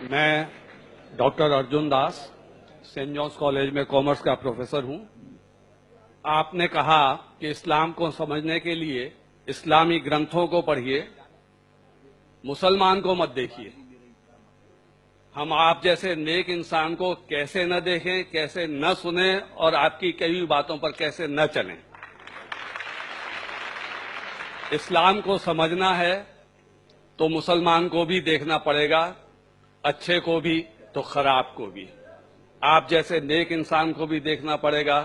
मैं doctor Arjun Das Saint Johns college में commerce का प्रोफेसर हूं। आपने कहा कि इस्लाम को समझने के लिए इस्लामी ग्रंथों को पढ़िए, मुसलमान को मत देखिए। हम आप जैसे नेक इंसान को कैसे न देखें, कैसे न सुने और आपकी कई हुई बातों पर कैसे न चलें। इस्लाम को समझना है तो मुसलमान को भी देखना पड़ेगा, अच्छे को भी तो खराब को भी। आप जैसे नेक इंसान को भी देखना पड़ेगा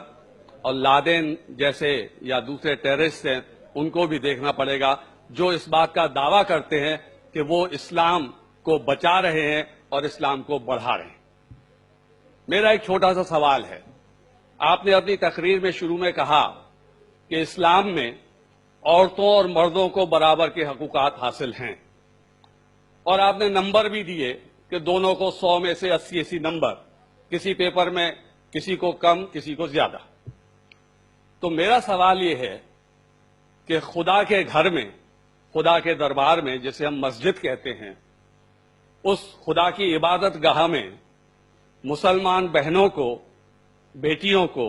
और लादेन जैसे या दूसरे टेररिस्ट हैं उनको भी देखना पड़ेगा, जो इस बात का दावा करते हैं कि वो इस्लाम को बचा रहे हैं और इस्लाम को बढ़ा रहे हैं। मेरा एक छोटा सा सवाल है। आपने अपनी तकरीर में शुरू में कहा कि इस्लाम में औरतों और मर्दों को बराबर के हकूकात हासिल हैं और आपने नंबर भी दिए कि दोनों को 100 में से 80 नंबर, किसी पेपर में किसी को कम किसी को ज्यादा। तो मेरा सवाल ये है कि खुदा के घर में, खुदा के दरबार में, जिसे हम मस्जिद कहते हैं, उस खुदा की इबादत गाह में मुसलमान बहनों को, बेटियों को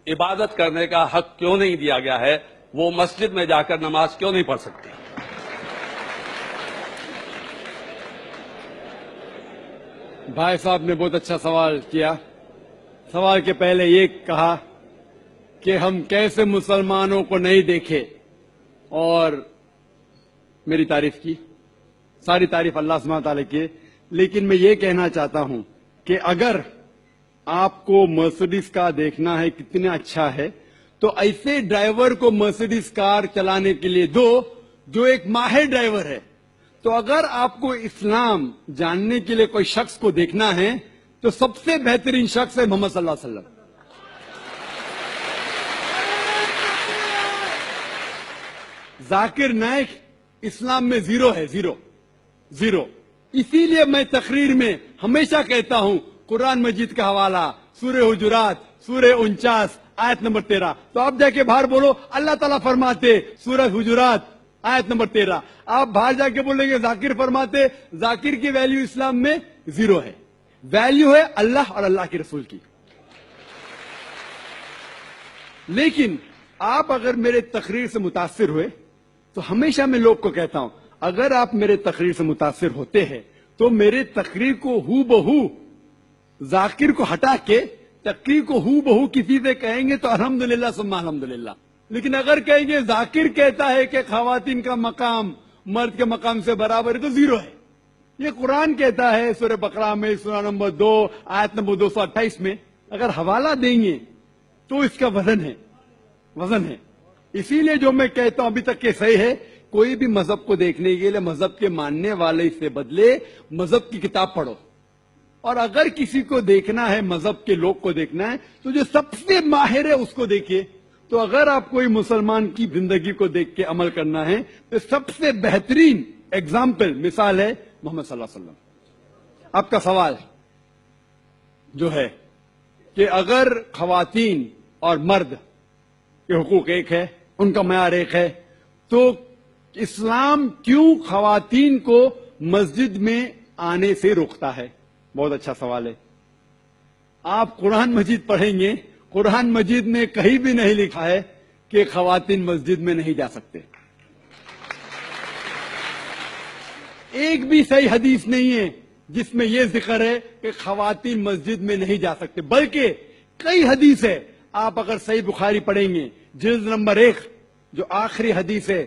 इबादत करने का हक क्यों नहीं दिया गया है? वो मस्जिद में जाकर नमाज क्यों नहीं पढ़ सकती? भाई साहब ने बहुत अच्छा सवाल किया। सवाल के पहले ये कहा कि हम कैसे मुसलमानों को नहीं देखे और मेरी तारीफ की। सारी तारीफ अल्लाह सुब्हानहू तआला की। लेकिन मैं ये कहना चाहता हूं कि अगर आपको मर्सिडीज का देखना है कितना अच्छा है, तो ऐसे ड्राइवर को मर्सिडीज कार चलाने के लिए दो जो एक माहिर ड्राइवर है। तो अगर आपको इस्लाम जानने के लिए कोई शख्स को देखना है तो सबसे बेहतरीन शख्स है मोहम्मद सल्लल्लाहु अलैहि वसल्लम। जाकिर नाइक इस्लाम में जीरो है, जीरो। इसीलिए मैं तकरीर में हमेशा कहता हूं, कुरान मजीद का हवाला सूरह हुजुरात सूरह 49 आयत नंबर 13। तो आप जाके बाहर बोलो, अल्लाह ताला फरमाते सूरह हुजुरात आयत नंबर 13। आप बाहर जाके बोलेंगे जाकिर फरमाते, जाकिर की वैल्यू इस्लाम में जीरो है। वैल्यू है अल्लाह और अल्लाह के रसूल की। लेकिन आप अगर मेरे तकरीर से मुतासिर हुए, तो हमेशा मैं लोग को कहता हूं, अगर आप मेरे तकरीर से मुतासिर होते हैं तो मेरे तकरीर को हू बहू जाकिर को हटा के तकरीर को हू बहू किसी से कहेंगे तो अल्हम्दुलिल्लाह सुम्मा अल्हम्दुलिल्लाह। लेकिन अगर कहेंगे जाकिर कहता है कि खवातीन का मकाम मर्द के मकाम से बराबर है, तो जीरो है। ये कुरान कहता है सूरह बकरा में सूरह नंबर 2 आयत नंबर 228 में। अगर हवाला देंगे तो इसका वजन है। इसीलिए जो मैं कहता हूं अभी तक के सही है, कोई भी मजहब को देखने के लिए मजहब के मानने वाले से बदले मजहब की किताब पढ़ो। और अगर किसी को देखना है, मजहब के लोग को देखना है, तो जो सबसे माहिर है उसको देखिए। तो अगर आप कोई मुसलमान की जिंदगी को देख के अमल करना है तो सबसे बेहतरीन एग्जाम्पल, मिसाल है मोहम्मद सल्लल्लाहु अलैहि वसल्लम। आपका सवाल जो है कि अगर खवातीन और मर्द के हुकूक एक है, उनका मयार एक है, तो इस्लाम क्यों खवातीन को मस्जिद में आने से रोकता है? बहुत अच्छा सवाल है। आप कुरान मजीद पढ़ेंगे, कुरान मजीद में कहीं भी नहीं लिखा है कि खवातीन मस्जिद में नहीं जा सकते। एक भी सही हदीस नहीं है जिसमें यह जिक्र है कि खवातीन मस्जिद में नहीं जा सकते, बल्कि कई हदीस है। आप अगर सही बुखारी पढ़ेंगे, जिल्द नंबर 1 जो आखिरी हदीस है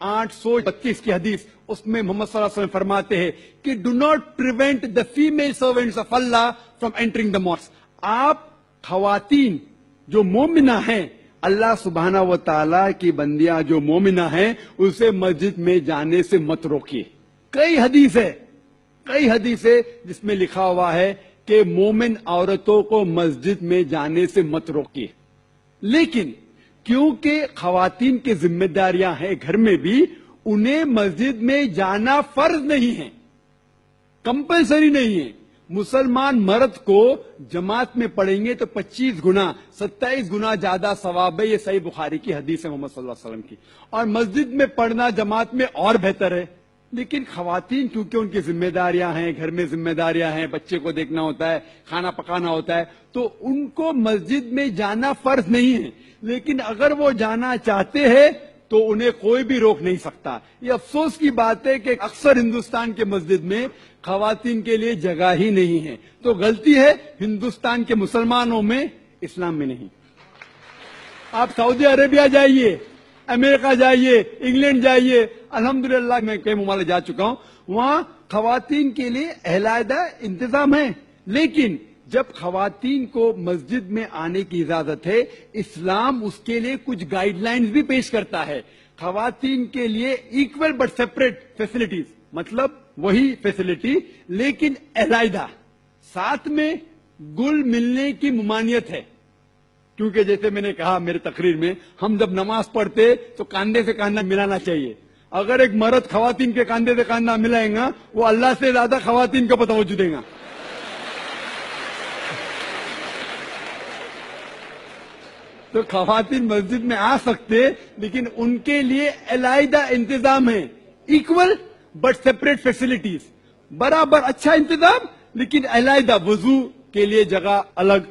832 की हदीस, उसमें मोहम्मद सल्लल्लाहु अलैहि वसल्लम फरमाते हैं कि do not prevent the female servants of Allah from entering the mosque. आप खवातीन जो मोमिना हैं, अल्लाह सुब्हानहू व तआला की बंदियां जो मोमिना हैं, उसे मस्जिद में जाने से मत रोकिए। कई हदीस है जिसमें लिखा हुआ है कि मोमिन औरतों को मस्जिद में जाने से मत रोकिए। लेकिन क्योंकि खवातीन की जिम्मेदारियां हैं घर में भी, उन्हें मस्जिद में जाना फर्ज नहीं है, कंपलसरी नहीं है। मुसलमान मर्द को जमात में पढ़ेंगे तो 25 गुना 27 गुना ज्यादा सवाब है। ये सही बुखारी की हदीस है मोहम्मद सल्लल्लाहु अलैहि वसल्लम की। और मस्जिद में पढ़ना जमात में और बेहतर है। لیکن خواتین کیونکہ ان کی ذمہ داریاں ہیں، گھر میں ذمہ داریاں ہیں، بچے کو دیکھنا ہوتا ہے، کھانا پکانا ہوتا ہے، تو ان کو مسجد میں جانا فرض نہیں ہے، لیکن اگر وہ جانا چاہتے ہیں تو انہیں کوئی بھی روک نہیں سکتا۔ یہ افسوس کی بات ہے کہ اکثر ہندوستان کے مسجد میں خواتین کے لیے جگہ ہی نہیں ہے، تو غلطی ہے ہندوستان کے مسلمانوں میں، اسلام میں نہیں۔ آپ سعودی عربیہ جائیے، امریکہ جائیے، انگلینڈ جائیے، الحمدللہ میں کئی ممالک جا چکا ہوں، وہاں خواتین کے لیے علیحدہ انتظام ہے، لیکن جب خواتین کو مسجد میں آنے کی اجازت ہے، اسلام اس کے لیے کچھ گائیڈ لائنز بھی پیش کرتا ہے۔ خواتین کے لیے ایکول بٹ سیپریٹ فیسلٹیز، مطلب وہی فیسلٹی لیکن علیحدہ، ساتھ میں گل ملنے کی ممانعت ہے، کیونکہ جیسے میں نے کہا میرے تقریر میں، ہم جب نماز پڑھتے تو کاندھے سے کاندھا ملانا چاہیے۔ اگر ایک مرد خواتین کے کاندھے سے کاندھا ملائے گا، وہ اللہ سے زیادہ خواتین کو توجہ دے گا۔ تو خواتین مسجد میں آ سکتے، لیکن ان کے لیے علیحدہ انتظام ہے، ایکول بٹ سیپریٹ فیسلٹیز، برابر اچھا انتظام لیکن علیحدہ، وضو کے لیے جگہ الگ،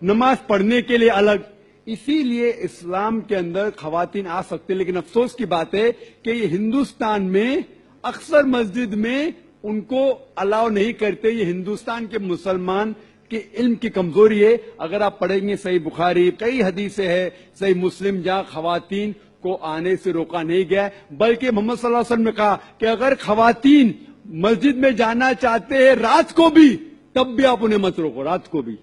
نماز پڑھنے کے لیے الگ۔ اسی لیے اسلام کے اندر خواتین آ سکتے، لیکن افسوس کی بات ہے کہ یہ ہندوستان میں اکثر مسجد میں ان کو الاؤ نہیں کرتے۔ یہ ہندوستان کے مسلمان کے علم کی کمزوری ہے۔ اگر آپ پڑھیں گے صحیح بخاری، کئی حدیثیں ہیں، صحیح مسلم، جہاں خواتین کو آنے سے روکا نہیں گیا ہے، بلکہ محمد صلی اللہ علیہ وسلم نے کہا کہ اگر خواتین مسجد میں جانا چاہتے ہیں رات کو بھی، تب بھی آپ انہیں مت روکو، رات کو بھی۔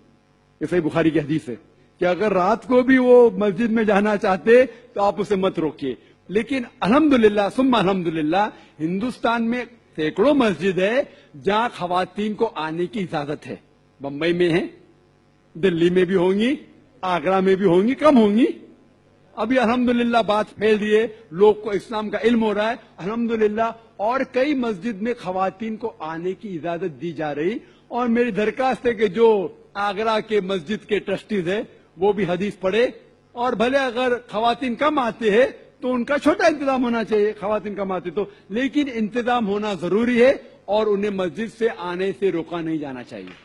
یہ صحیح بخاری کی حدیث ہے کہ اگر رات کو بھی وہ مسجد میں جانا چاہتے تو آپ اسے مت روکیے۔ لیکن الحمدللہ ثم الحمدللہ ہندوستان میں سینکڑوں مسجد ہے جہاں خواتین کو آنے کی اجازت ہے۔ بمبئی میں ہے، دلی میں بھی ہوں گی، آگرہ میں بھی ہوں گی، کم ہوں گی۔ ابھی الحمدللہ بات پھیل رہی ہے، لوگ کو اسلام کا علم ہو رہا ہے الحمدللہ، اور کئی مسجد میں خواتین کو آنے کی اجازت دی جا رہی۔ اور میری درخواست ہے کہ جو آگرہ کے مسجد کے ٹرسٹیز ہیں وہ بھی حدیث پڑھے، اور بھلے اگر خواتین کم آتے ہیں تو ان کا چھوٹا انتظام ہونا چاہیے، خواتین کم آتے تو، لیکن انتظام ہونا ضروری ہے اور انہیں مسجد سے آنے سے روکا نہیں جانا چاہیے۔